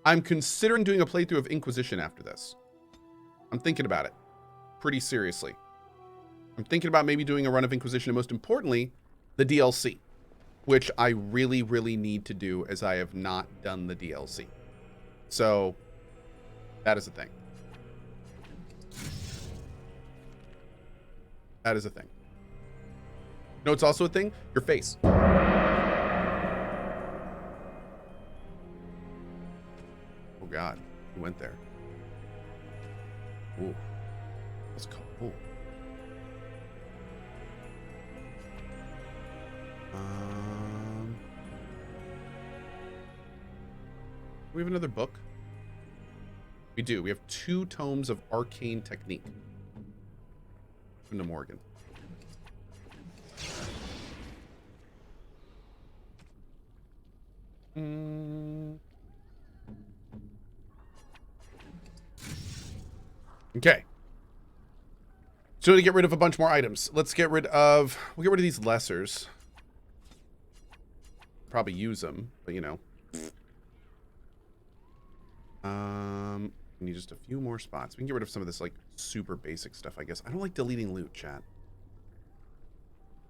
I'm considering doing a playthrough of Inquisition after this. I'm thinking about it pretty seriously. I'm thinking about maybe doing a run of Inquisition, and most importantly, the DLC, which I really, really need to do, as I have not done the DLC. So that is a thing. That is a thing. No, it's also a thing. Your face. Oh God, he went there. Ooh, that's cool. We have another book. We do. We have 2 tomes of arcane technique. From the Morgan. Okay. So to get rid of a bunch more items, we'll get rid of these lessers. Probably use them, but you know. We need just a few more spots. We can get rid of some of this like super basic stuff, I guess. I don't like deleting loot, chat.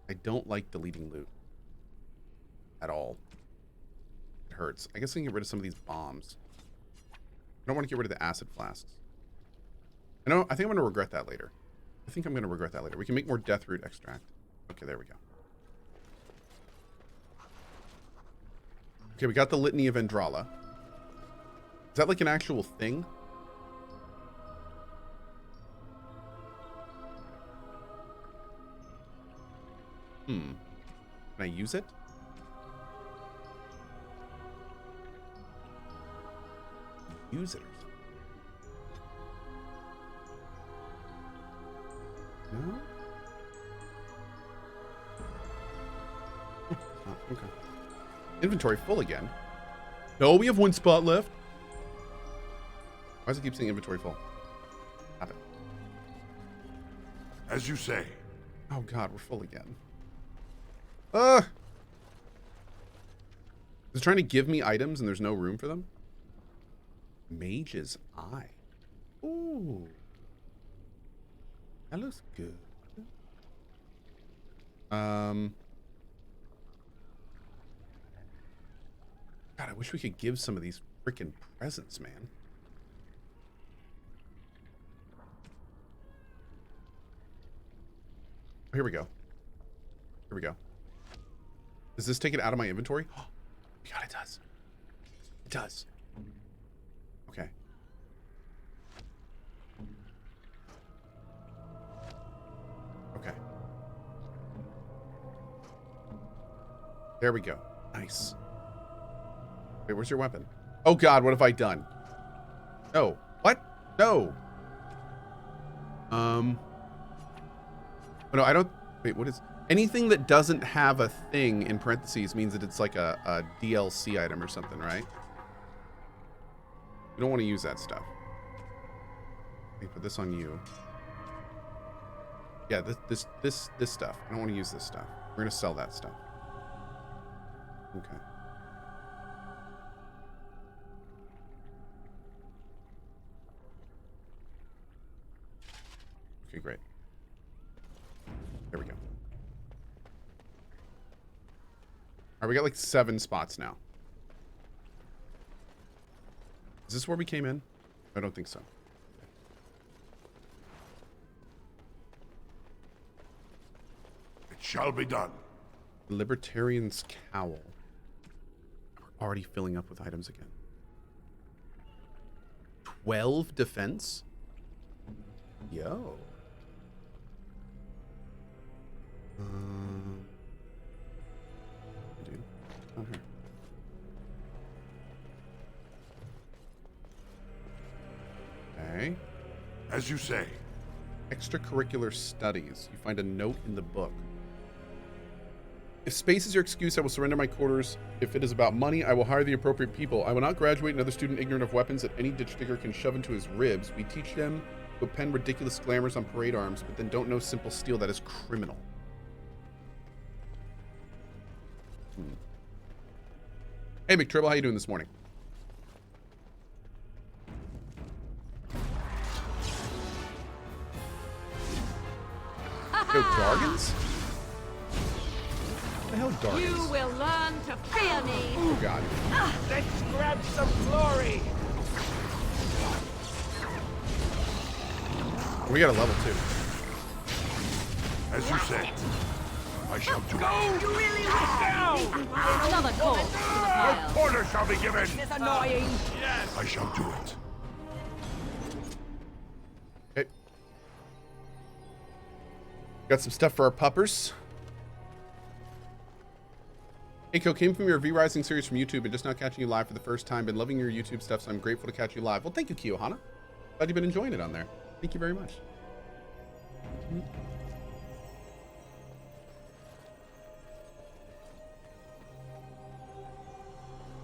I don't like deleting loot at all. It hurts. I guess I can get rid of some of these bombs. I don't want to get rid of the acid flasks. I think I'm going to regret that later. We can make more death root extract. Okay, there we go. Okay, we got the Litany of Andrala. Is that like an actual thing? Can I use it? Use it or something. No? Oh, okay. Inventory full again. No, we have 1 spot left. Why does it keep saying inventory full? Stop it. As you say. Oh God, we're full again. Is it trying to give me items and there's no room for them? Mage's Eye. Ooh. That looks good. God, I wish we could give some of these freaking presents, man. Here we go. Here we go. Does this take it out of my inventory? Oh, God, it does. It does. Okay. Okay. There we go. Nice. Wait, where's your weapon? Oh God, what have I done? No. What? No. Oh, no, I don't. Wait, what is anything that doesn't have a thing in parentheses means that it's like a DLC item or something, right? You don't want to use that stuff. Let me put this on you. Yeah, this stuff. I don't want to use this stuff. We're gonna sell that stuff. Okay. Okay, great. There we go. Alright, we got like 7 spots now. Is this where we came in? I don't think so. It shall be done. Libertarian's Cowl. We're already filling up with items again. 12 defense? Yo. Dude, not her. Okay. As you say. Extracurricular studies. You find a note in the book. If space is your excuse, I will surrender my quarters. If it is about money, I will hire the appropriate people. I will not graduate another student ignorant of weapons that any ditch digger can shove into his ribs. We teach them to append ridiculous glamours on parade arms, but then don't know simple steel that is criminal. Hey, McTribble, how you doing this morning? Yo, Dargans? What the hell, Dargans? You will learn to fear me. Oh, God. Let's grab some glory. We got a level 2. As you say. I shall do it. You really wish down. Another call to the pile. Order shall be given. It's annoying. I shall do it. Okay. Got some stuff for our puppers. Eiko, came from your V-Rising series from YouTube and just now catching you live for the first time. Been loving your YouTube stuff, so I'm grateful to catch you live. Well, thank you, Kiyohana. Glad you've been enjoying it on there. Thank you very much.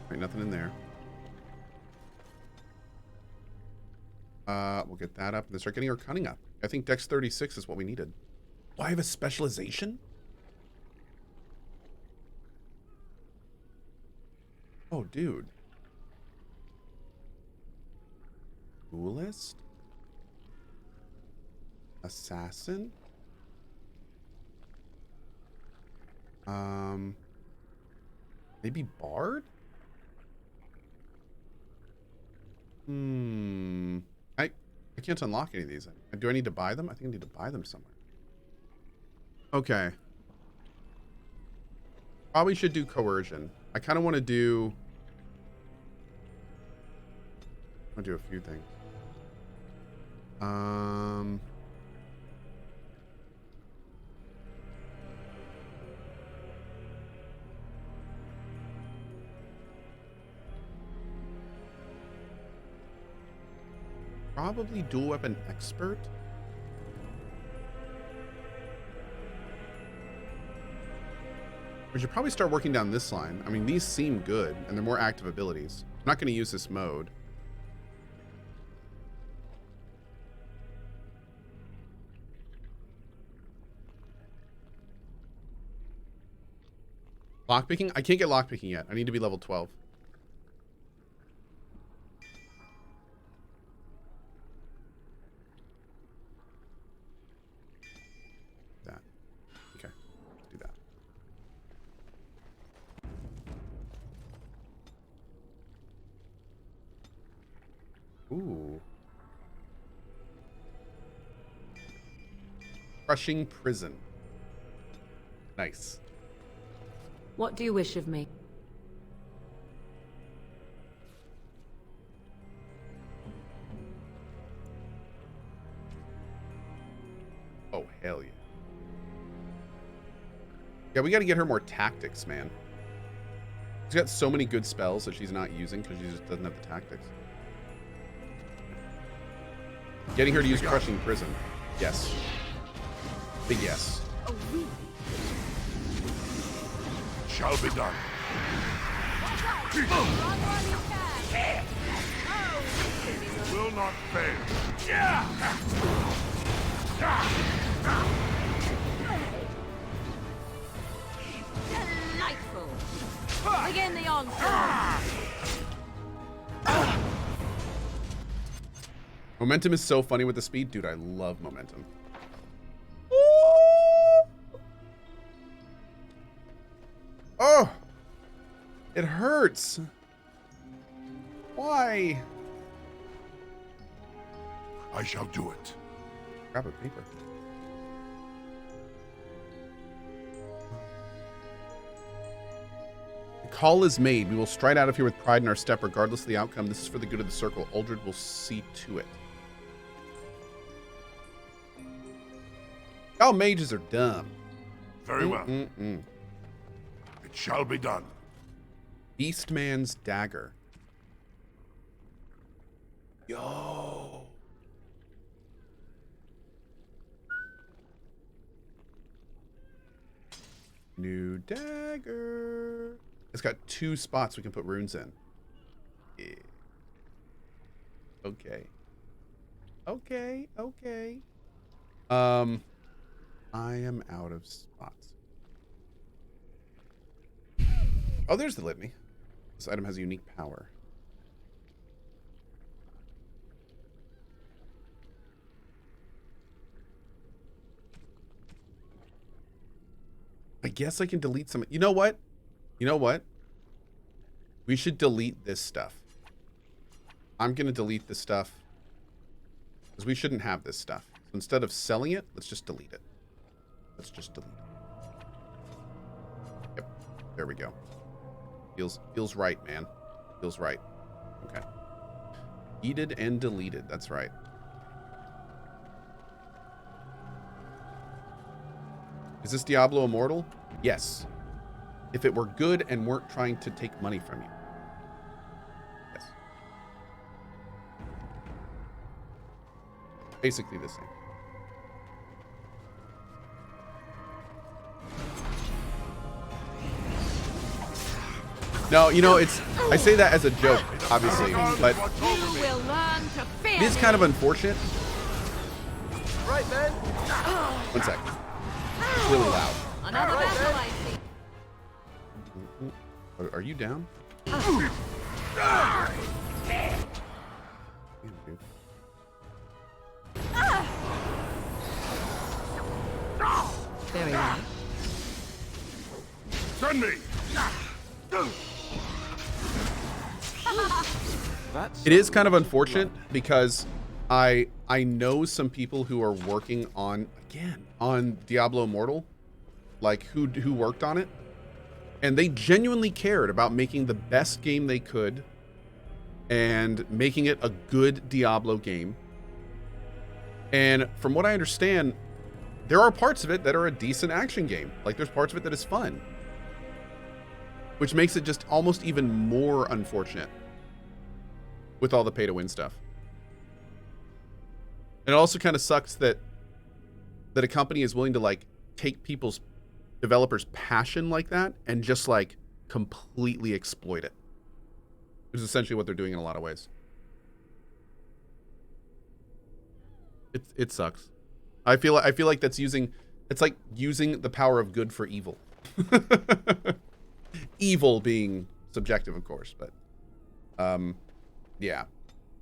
Right, nothing in there. We'll get that up and then start getting our cunning up. I think Dex 36 is what we needed. Do I have a specialization? Oh, dude. Duelist? Assassin? Maybe Bard? I can't unlock any of these. Do I need to buy them? I think I need to buy them somewhere. Okay. Probably should do coercion. I kind of want to do... I'll do a few things. Probably dual weapon expert. We should probably start working down this line. I mean, these seem good, and they're more active abilities. I'm not going to use this mode. Lockpicking? I can't get lockpicking yet. I need to be level 12. That. Okay. Let's do that. Ooh. Crushing prison. Nice. What do you wish of me? Oh, hell yeah. Yeah, we got to get her more tactics, man. She's got so many good spells that she's not using because she just doesn't have the tactics. Getting her to use Crushing Prison. Yes. Big yes. Oh, really? Shall be done. Will not fail. Delightful. Begin the onslaught. Momentum is so funny with the speed. Dude, I love momentum. Oh! It hurts. Why? I shall do it. Grab a paper. The call is made. We will stride out of here with pride in our step, regardless of the outcome. This is for the good of the circle. Uldred will see to it. All mages are dumb. Very well. It shall be done. Beastman's dagger. Yo. New dagger. It's got 2 spots we can put runes in. Yeah. Okay. Okay, okay. I am out of spots. Oh, there's the litany. This item has a unique power. guess I can delete some. You know what? You know what? We should delete this stuff. I'm going to delete this stuff. Because we shouldn't have this stuff. So instead of selling it, let's just delete it. Let's just delete it. Yep. There we go. Feels right, man. Feels right. Okay. Deleted and deleted. That's right. Is this Diablo Immortal? Yes. If it were good and weren't trying to take money from you. Yes. Basically the same. No, you know, I say that as a joke, obviously, but You will learn to fear it is kind of unfortunate. Right, man. 1 sec. It's really loud. Another vessel, I see. Are you down? Very well. Send me. It is kind of unfortunate because I know some people who are working on Diablo Immortal, like who worked on it, and they genuinely cared about making the best game they could and making it a good Diablo game. And from what I understand, there are parts of it that are a decent action game. Like there's parts of it that is fun, which makes it just almost even more unfortunate with all the pay to win stuff. And it also kind of sucks that a company is willing to like take people's developers' passion like that and just like completely exploit it. Which is essentially what they're doing in a lot of ways. It sucks. I feel like it's like using the power of good for evil. Evil being subjective, of course, but yeah.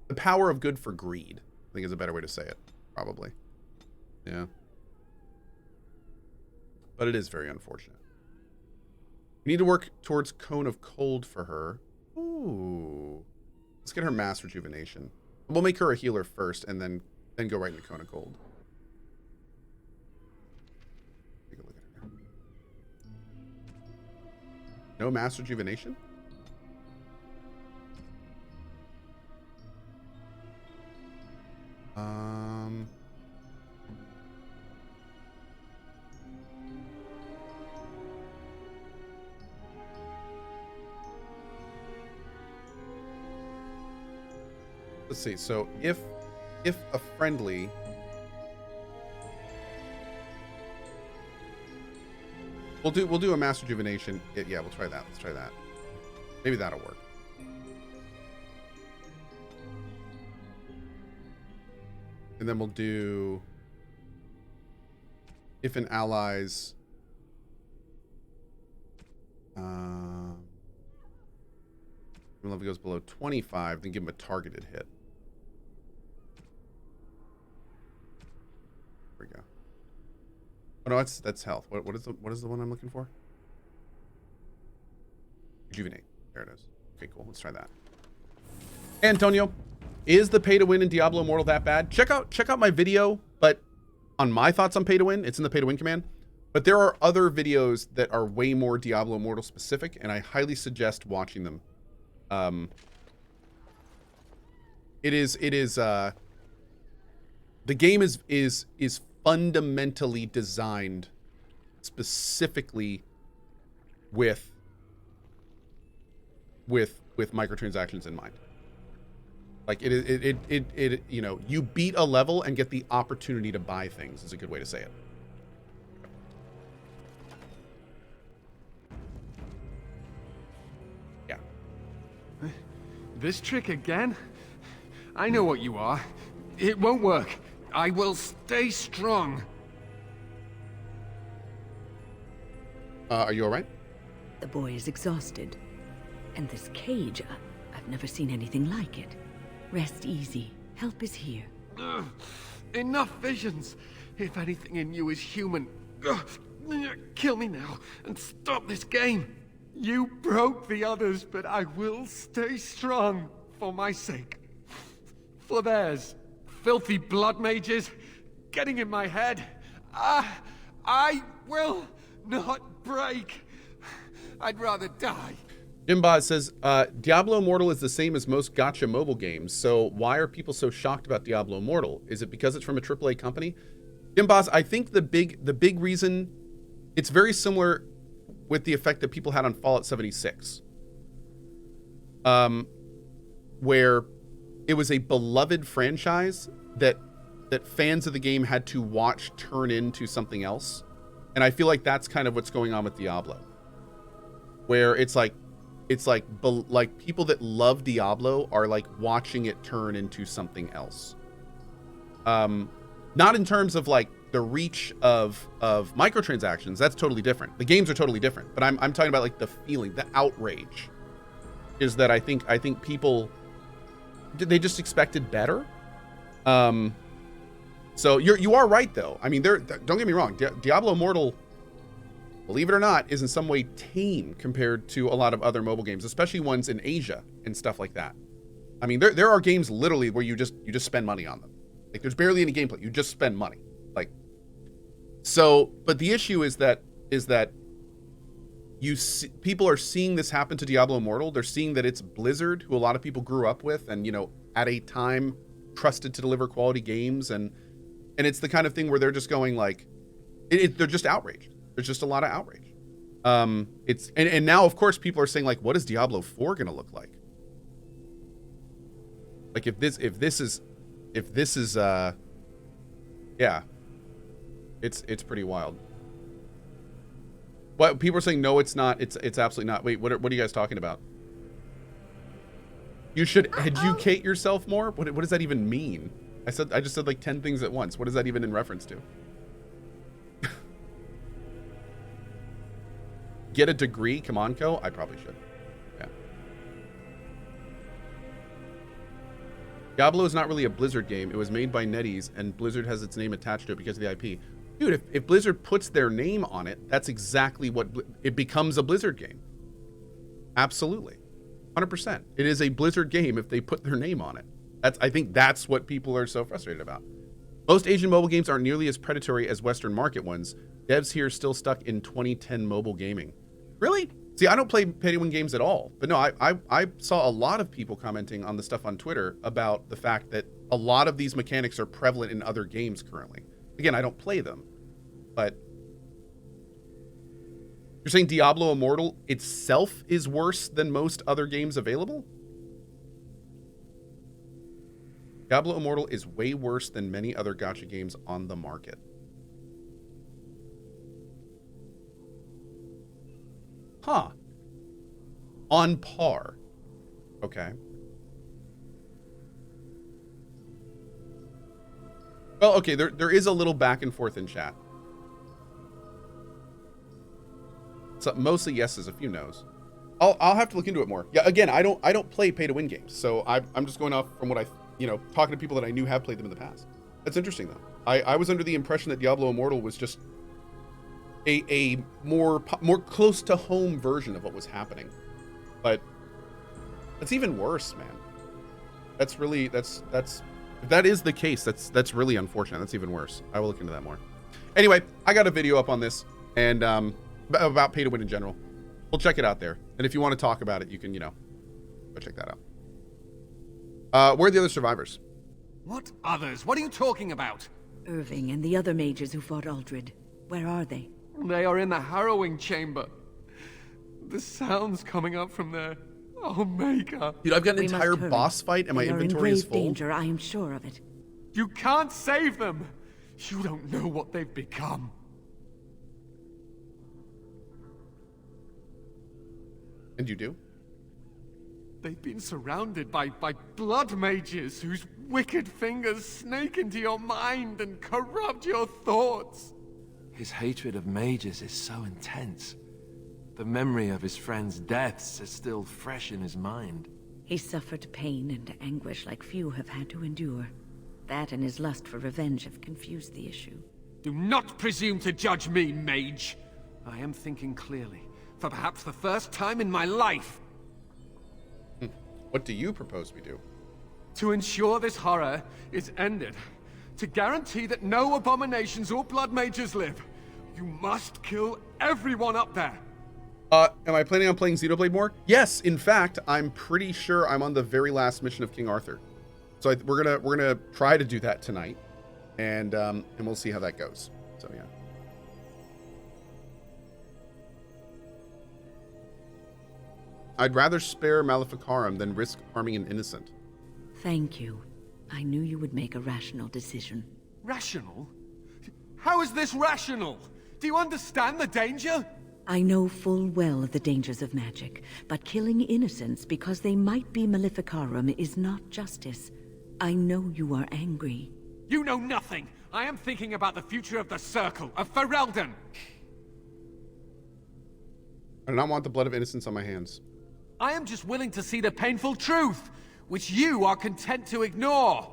The power of good for greed, I think is a better way to say it, probably. Yeah. But it is very unfortunate. We need to work towards Cone of Cold for her. Ooh. Let's get her Mass Rejuvenation. We'll make her a healer first and then go right into Cone of Cold. Take a look at her. No Mass Rejuvenation? Let's see. So if a friendly we'll do a Mass Rejuvenation. Yeah, we'll try that. Let's try that. Maybe that'll work. And then we'll do if an ally's level goes below 25, then give him a targeted hit. There we go. Oh no, that's health. What is the one I'm looking for? Rejuvenate. There it is. Okay, cool. Let's try that. Antonio, is the pay to win in Diablo Immortal that bad? Check out my video, but on my thoughts on pay to win, it's in the pay to win command. But there are other videos that are way more Diablo Immortal specific, and I highly suggest watching them. It is the game is fundamentally designed specifically with microtransactions in mind. Like it you know, you beat a level and get the opportunity to buy things is a good way to say it. Yeah. This trick again? I know what you are. It won't work. I will stay strong. Are you all right? The boy is exhausted. And this cage, I've never seen anything like it. Rest easy. Help is here. Ugh. Enough visions. If anything in you is human, Kill me now and stop this game. You broke the others, but I will stay strong for my sake. For theirs. Filthy blood mages getting in my head. I will not break. I'd rather die. Jimboz says, Diablo Immortal is the same as most gacha mobile games, so why are people so shocked about Diablo Immortal? Is it because it's from a AAA company? Jimboz, I think the big reason, it's very similar with the effect that people had on Fallout 76. Where it was a beloved franchise that fans of the game had to watch turn into something else. And I feel like that's kind of what's going on with Diablo. Where it's like people that love Diablo are like watching it turn into something else. Not in terms of like the reach of microtransactions. That's totally different. The games are totally different. But I'm talking about like the feeling, the outrage, is that I think people, they just expected better. So you are right though. I mean, don't get me wrong. Diablo Immortal, believe it or not, is in some way tame compared to a lot of other mobile games, especially ones in Asia and stuff like that. I mean, there are games literally where you just spend money on them. Like there's barely any gameplay. You just spend money. Like, so, but the issue is that people are seeing this happen to Diablo Immortal. They're seeing that it's Blizzard, who a lot of people grew up with and, you know, at a time trusted to deliver quality games. And it's the kind of thing where they're just going like, they're just outraged. There's just a lot of outrage. And now of course people are saying like, what is Diablo 4 going to look like? Like if this is yeah, it's pretty wild. What people are saying, no, it's not. It's absolutely not. Wait, what are you guys talking about? You should educate yourself more. What does that even mean? I just said like 10 things at once. What is that even in reference to? Get a degree, come on, Co. I probably should. Yeah. Diablo is not really a Blizzard game. It was made by NetEase, and Blizzard has its name attached to it because of the IP. Dude, if Blizzard puts their name on it, that's exactly what it becomes, a Blizzard game. Absolutely. 100%. It is a Blizzard game if they put their name on it. I think that's what people are so frustrated about. Most Asian mobile games aren't nearly as predatory as Western market ones. Devs here are still stuck in 2010 mobile gaming. Really? See, I don't play pay-to-win games at all. But no, I saw a lot of people commenting on the stuff on Twitter about the fact that a lot of these mechanics are prevalent in other games currently. Again, I don't play them, but you're saying Diablo Immortal itself is worse than most other games available? Diablo Immortal is way worse than many other gacha games on the market. Huh. On par. Okay. Well, okay, there is a little back and forth in chat. So mostly yeses, a few no's. I'll have to look into it more. Yeah, again, I don't play pay-to-win games, so I'm just going off from what talking to people that I knew have played them in the past. That's interesting though. I was under the impression that Diablo Immortal was just a more close to home version of what was happening, but that's even worse, man. That's if that is the case, that's really unfortunate. That's even worse. I will look into that more. Anyway, I got a video up on this and about pay to win in general. We'll check it out there. And if you want to talk about it, you can, go check that out. Where are the other survivors? What others? What are you talking about? Irving and the other mages who fought Aldred. Where are they? They are in the harrowing chamber. The sounds coming up from there. Oh, Maker. Dude, I've got an entire boss fight and my inventory is full. They are in grave danger, I am sure of it. You can't save them. You don't know what they've become. And you do? They've been surrounded by blood mages whose wicked fingers snake into your mind and corrupt your thoughts. His hatred of mages is so intense. The memory of his friends' deaths is still fresh in his mind. He suffered pain and anguish like few have had to endure. That and his lust for revenge have confused the issue. Do not presume to judge me, mage. I am thinking clearly, for perhaps the first time in my life. What do you propose we do? To ensure this horror is ended, to guarantee that no abominations or blood mages live, you must kill everyone up there. Am I planning on playing Xenoblade more? Yes, in fact, I'm pretty sure I'm on the very last mission of King Arthur. So we're gonna try to do that tonight, and we'll see how that goes. So yeah. I'd rather spare Maleficarum than risk harming an innocent. Thank you. I knew you would make a rational decision. Rational? How is this rational? Do you understand the danger? I know full well of the dangers of magic, but killing innocents because they might be Maleficarum is not justice. I know you are angry. You know nothing. I am thinking about the future of the Circle, of Ferelden. I do not want the blood of innocents on my hands. I am just willing to see the painful truth, which you are content to ignore.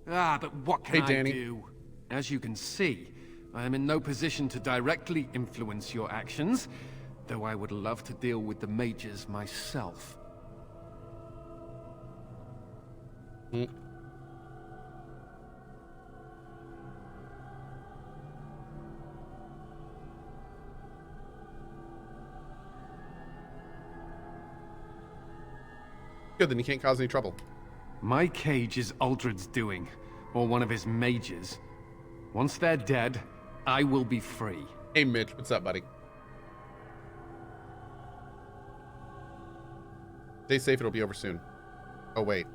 But what can I do? As you can see, I am in no position to directly influence your actions, though I would love to deal with the mages myself. Good, then he can't cause any trouble. My cage is Uldred's doing, or one of his mages. Once they're dead, I will be free. Hey Mitch, what's up, buddy? Stay safe, it'll be over soon. Oh wait.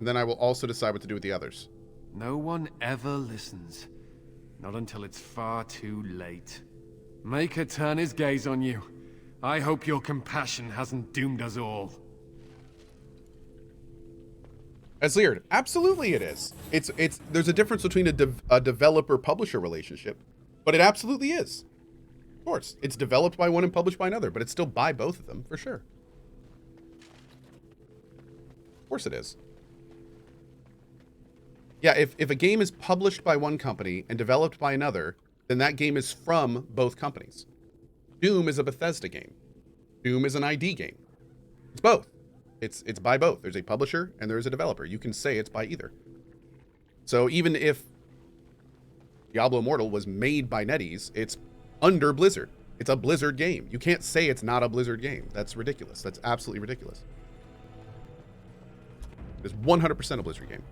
And then I will also decide what to do with the others. No one ever listens. Not until it's far too late. Maker turn his gaze on you. I hope your compassion hasn't doomed us all. As Leard, absolutely it is. It's there's a difference between a developer-publisher relationship, but it absolutely is. Of course, it's developed by one and published by another, but it's still by both of them, for sure. Of course it is. Yeah, if a game is published by one company and developed by another, then that game is from both companies. Doom is a Bethesda game. Doom is an ID game. It's both. It's by both. There's a publisher and there's a developer. You can say it's by either. So even if Diablo Immortal was made by NetEase, it's under Blizzard. It's a Blizzard game. You can't say it's not a Blizzard game. That's ridiculous. That's absolutely ridiculous. It's 100% a Blizzard game.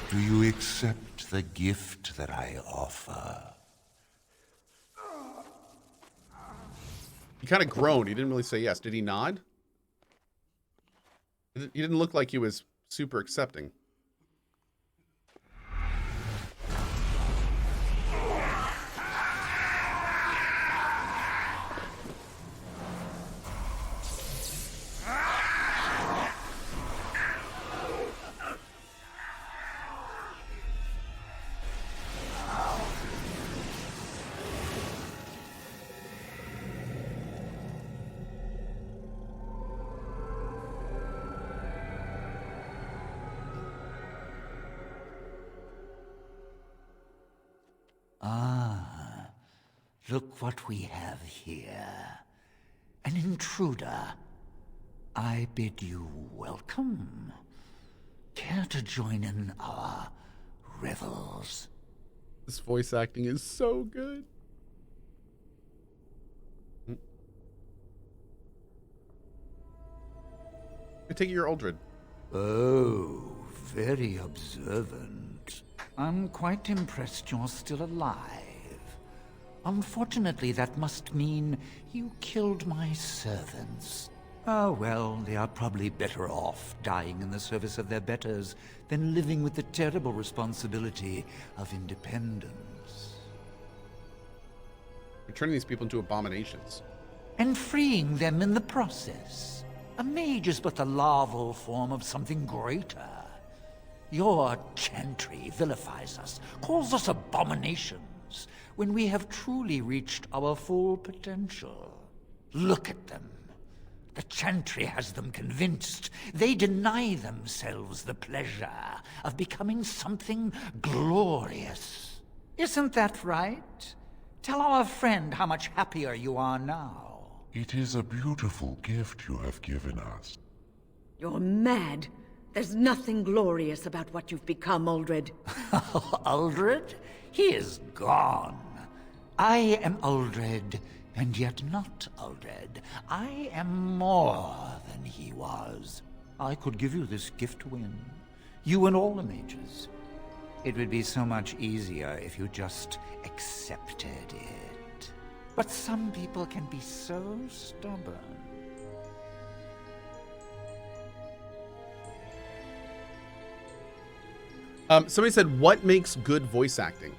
Do you accept the gift that I offer? He kind of groaned. He didn't really say yes. Did he nod? He didn't look like he was super accepting. Look what we have here. An intruder. I bid you welcome. Care to join in our revels? This voice acting is so good. I take it you're Uldred. Oh, very observant. I'm quite impressed you're still alive. Unfortunately, that must mean you killed my servants. Oh, well, they are probably better off dying in the service of their betters than living with the terrible responsibility of independence. You're turning these people into abominations. And freeing them in the process. A mage is but the larval form of something greater. Your chantry vilifies us, calls us abominations. times when we have truly reached our full potential. Look at them. The Chantry has them convinced. They deny themselves the pleasure of becoming something glorious. Isn't that right? Tell our friend how much happier you are now. It is a beautiful gift you have given us. You're mad. There's nothing glorious about what you've become, Uldred. Uldred? He is gone. I am Uldred, and yet not Uldred. I am more than he was. I could give you this gift to win. You and all the mages. It would be so much easier if you just accepted it. But some people can be so stubborn. Somebody said, what makes good voice acting?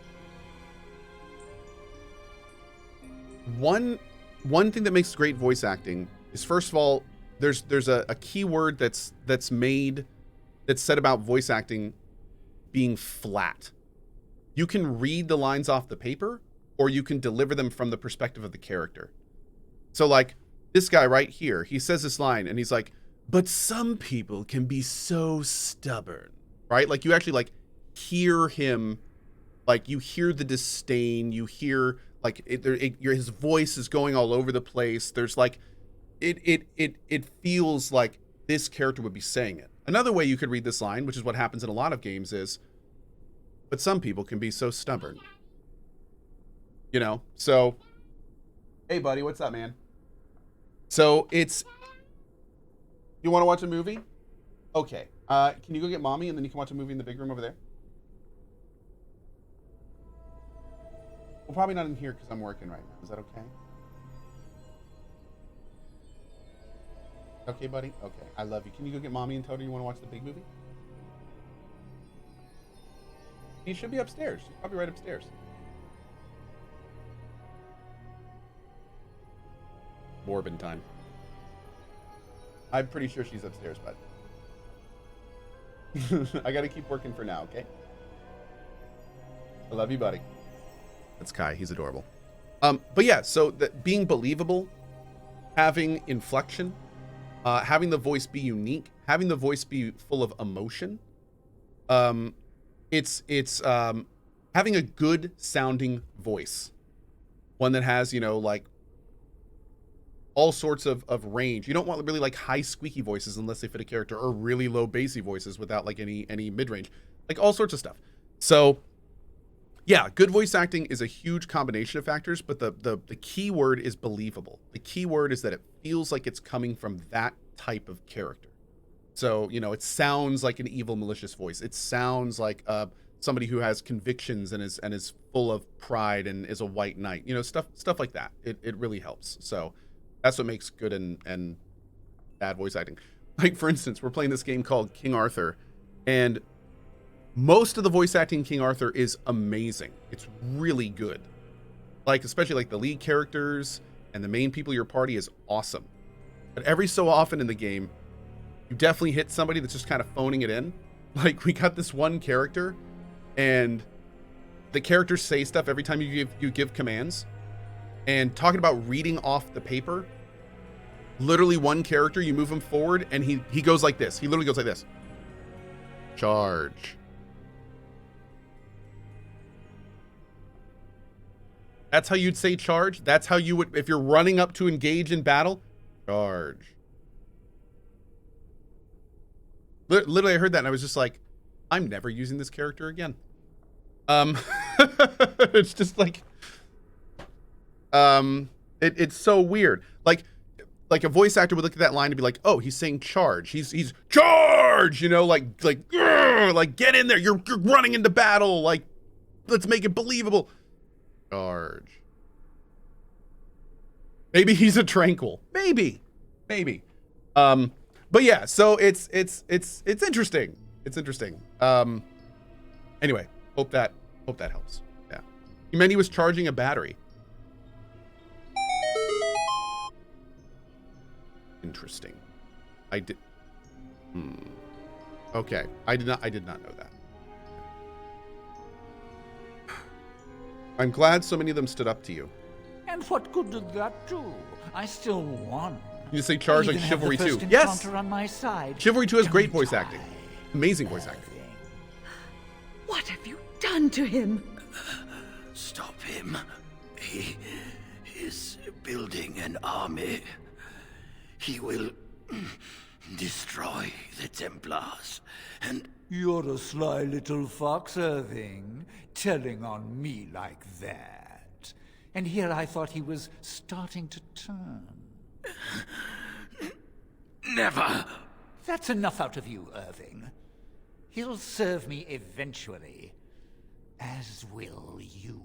One thing that makes great voice acting is, first of all, there's a key word that's said about voice acting being flat. You can read the lines off the paper, or you can deliver them from the perspective of the character. So like this guy right here, he says this line and he's like, but some people can be so stubborn, right? Like you actually like hear him, like you hear the disdain, you hear like his voice is going all over the place. There's like, it feels like this character would be saying it. Another way you could read this line, which is what happens in a lot of games, is, but some people can be so stubborn. You know, so, hey buddy, what's up, man? So it's, you want to watch a movie? Okay. Can you go get mommy and then you can watch a movie in the big room over there? Well, probably not in here because I'm working right now. Is that okay? Okay, buddy? Okay. I love you. Can you go get mommy and tell her you want to watch the big movie? She should be upstairs. She's probably right upstairs. Morbin time. I'm pretty sure she's upstairs, bud. I gotta keep working for now, okay? I love you, buddy. That's Kai. He's adorable. But yeah, so being believable, having inflection, having the voice be unique, having the voice be full of emotion. It's having a good sounding voice, one that has, you know, like all sorts of range. You don't want really like high squeaky voices unless they fit a character, or really low bassy voices without like any mid-range, like all sorts of stuff. So yeah, good voice acting is a huge combination of factors, but the key word is believable. The key word is that it feels like it's coming from that type of character. So, you know, it sounds like an evil, malicious voice. It sounds like somebody who has convictions and is full of pride and is a white knight. You know, stuff like that. It really helps. So that's what makes good and bad voice acting. Like, for instance, we're playing this game called King Arthur, and most of the voice acting in King Arthur is amazing. It's really good. Like, especially like the lead characters and the main people of your party is awesome. But every so often in the game, you definitely hit somebody that's just kind of phoning it in. Like, we got this one character, and the characters say stuff every time you give commands. And talking about reading off the paper, literally one character, you move him forward, and he goes like this. He literally goes like this. Charge. That's how you'd say charge. That's how you would, if you're running up to engage in battle, charge. Literally, I heard that and I was just like, I'm never using this character again. It's just like, it's so weird. Like a voice actor would look at that line and be like, oh, he's saying charge. He's charge, you know, like get in there. You're running into battle. Like, let's make it believable. Charge. Maybe he's a tranquil. Maybe. But yeah, so it's interesting. It's interesting. Anyway, hope that helps. Yeah. He meant he was charging a battery. Interesting. I did. Okay. I did not know that. I'm glad so many of them stood up to you. And what good did that do? I still won. You just say charge I like even have Chivalry the 2. first Yes! encounter on my side. Chivalry 2 has great Don't voice acting. Amazing voice acting. What have you done to him? Stop him. He is building an army. He will destroy the Templars, and You're a sly little fox, Irving, telling on me like that. And here I thought he was starting to turn. never. That's enough out of you, Irving. He'll serve me eventually, as will you.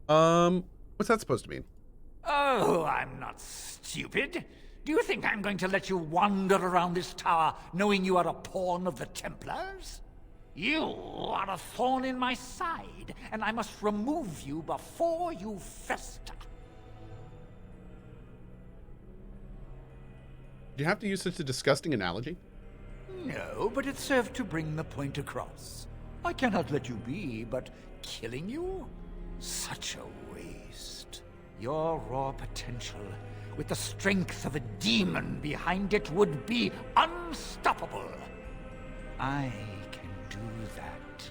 What's that supposed to mean? Oh, I'm not stupid. Do you think I'm going to let you wander around this tower knowing you are a pawn of the Templars? You are a thorn in my side, and I must remove you before you fester. Do you have to use such a disgusting analogy? No, but it served to bring the point across. I cannot let you be, but killing you? Such a waste. Your raw potential, with the strength of a demon behind it, would be unstoppable. I can do that.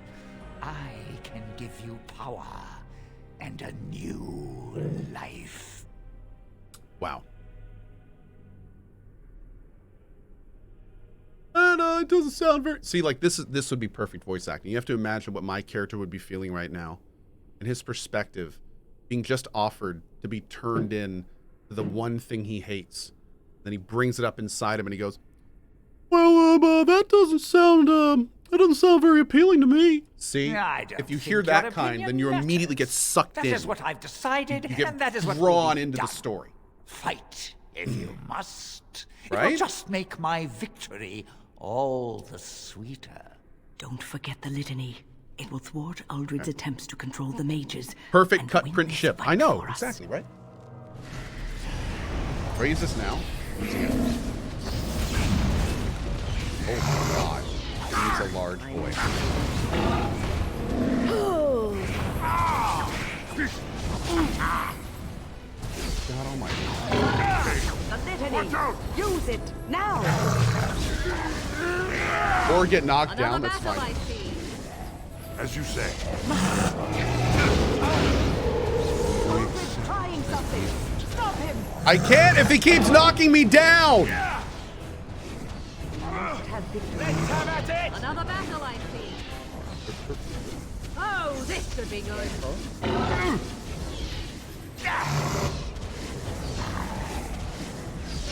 I can give you power and a new life. Wow. And it doesn't sound very... See, like, this would be perfect voice acting. You have to imagine what my character would be feeling right now. And his perspective, being just offered to be turned in to the one thing he hates. Then he brings it up inside him and he goes, well, that doesn't sound very appealing to me. See, I don't if you think hear your that kind, opinion then you immediately get matters. sucked in. That is what I've decided, You get and that is what drawn will be into done. the story. Fight, if you must. It Right? will just make my victory all the sweeter. Don't forget the litany. It will thwart Uldred's attempts to control the mages. Perfect and cut win print this ship. fight I know, for us. exactly, right? Raise this now. Oh my god. He's a large boy. God almighty. The litany! Use it, now! Or get knocked Another down, that's battle, I fine. see. As you say. Uldred's trying something! Stop him! I can't if he keeps knocking me down! Another battle, I see. Oh, this could be good.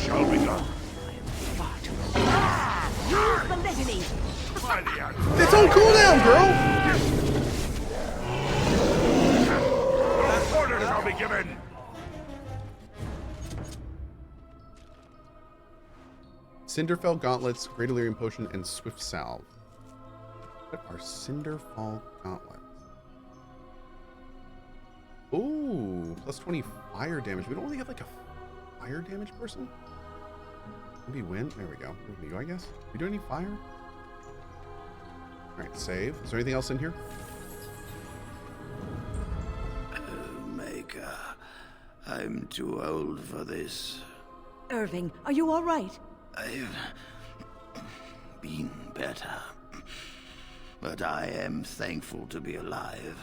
Shall be done. Use the litany! It's on cooldown, girl! Order shall be given. Cinderfell Gauntlets, Great Illyrian Potion, and Swift Salve. What are Cinderfall Gauntlets? Ooh, plus 20 fire damage. We don't really have like a fire damage person? Maybe wind? There we go. There we go, I guess. We do any fire? Alright, save. Is there anything else in here? Maker, I'm too old for this. Irving, are you all right? I've been better. But I am thankful to be alive.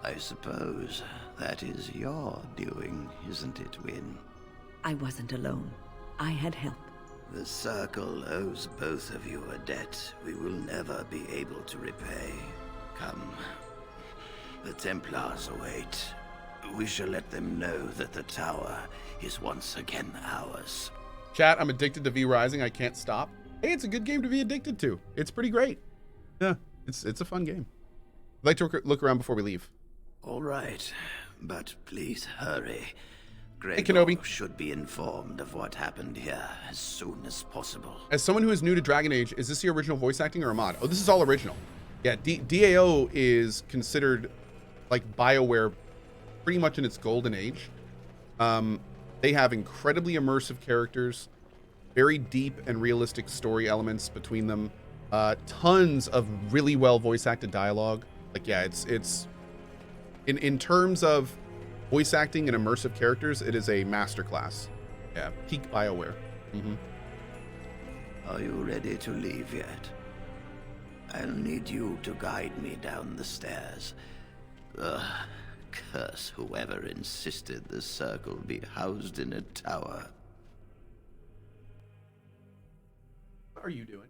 I suppose that is your doing, isn't it, Win? I wasn't alone. I had help. The Circle owes both of you a debt we will never be able to repay. Come. The Templars await. We shall let them know that the tower is once again ours. Chat, I'm addicted to V Rising. I can't stop. Hey, it's a good game to be addicted to. It's pretty great. Yeah, it's a fun game. I'd like to look around before we leave. All right, but please hurry. Hey, Gregor Kenobi. should be informed of what happened here as soon as possible. As someone who is new to Dragon Age, is this the original voice acting or a mod? Oh, this is all original. Yeah, DAO is considered like BioWare pretty much in its golden age. They have incredibly immersive characters. very deep and realistic story elements between them. Tons of really well voice acted dialogue. Like, yeah, it's in terms of voice acting and immersive characters, it is a masterclass. Yeah, peak BioWare. Are you ready to leave yet? I'll need you to guide me down the stairs. Curse whoever insisted the circle be housed in a tower. What are you doing?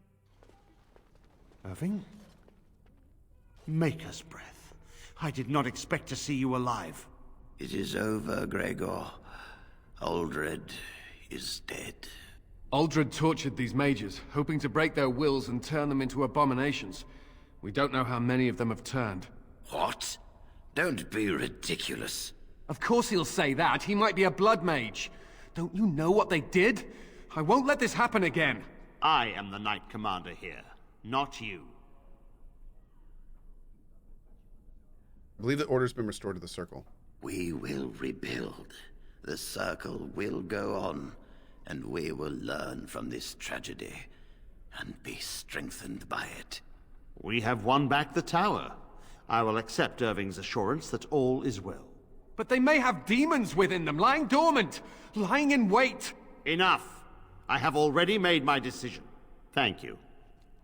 Irving? Maker's breath. I did not expect to see you alive. It is over, Gregor. Aldred is dead. Aldred tortured these mages, hoping to break their wills and turn them into abominations. We don't know how many of them have turned. What? Don't be ridiculous. Of course he'll say that. He might be a blood mage. Don't you know what they did? I won't let this happen again. I am the Knight Commander here, not you. I believe the order's been restored to the circle. We will rebuild. The circle will go on, and we will learn from this tragedy and be strengthened by it. We have won back the tower. I will accept Irving's assurance that all is well. But they may have demons within them, lying dormant, lying in wait. Enough. I have already made my decision. Thank you.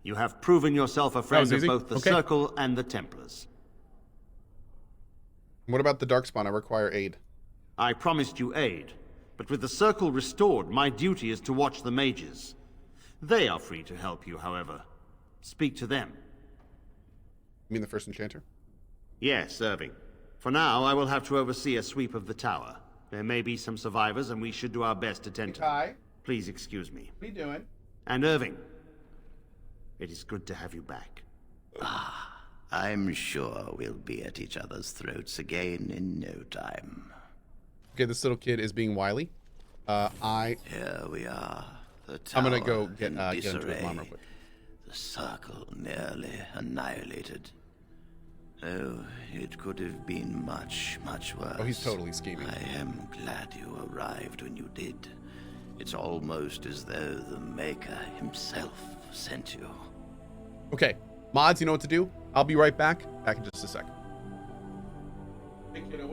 You have proven yourself a friend of both the Circle and the Templars. What about the Darkspawn? I require aid. I promised you aid, but with the Circle restored, my duty is to watch the mages. They are free to help you, however. Speak to them. You mean the first enchanter? Yes, Irving. For now, I will have to oversee a sweep of the tower. There may be some survivors, and we should do our best to tend to them. Kai, Please excuse me. what are you doing? And Irving, it is good to have you back. I'm sure we'll be at each other's throats again in no time. Okay, this little kid is being wily. Here we are. The tower I'm gonna go get in into his disarray. mom real quick. The circle nearly annihilated. Oh, it could have been much, much worse. Oh, he's totally scheming. I am glad you arrived when you did. It's almost as though the Maker himself sent you. Okay, mods, you know what to do? I'll be right back. Back in just a second. Hey, kiddo.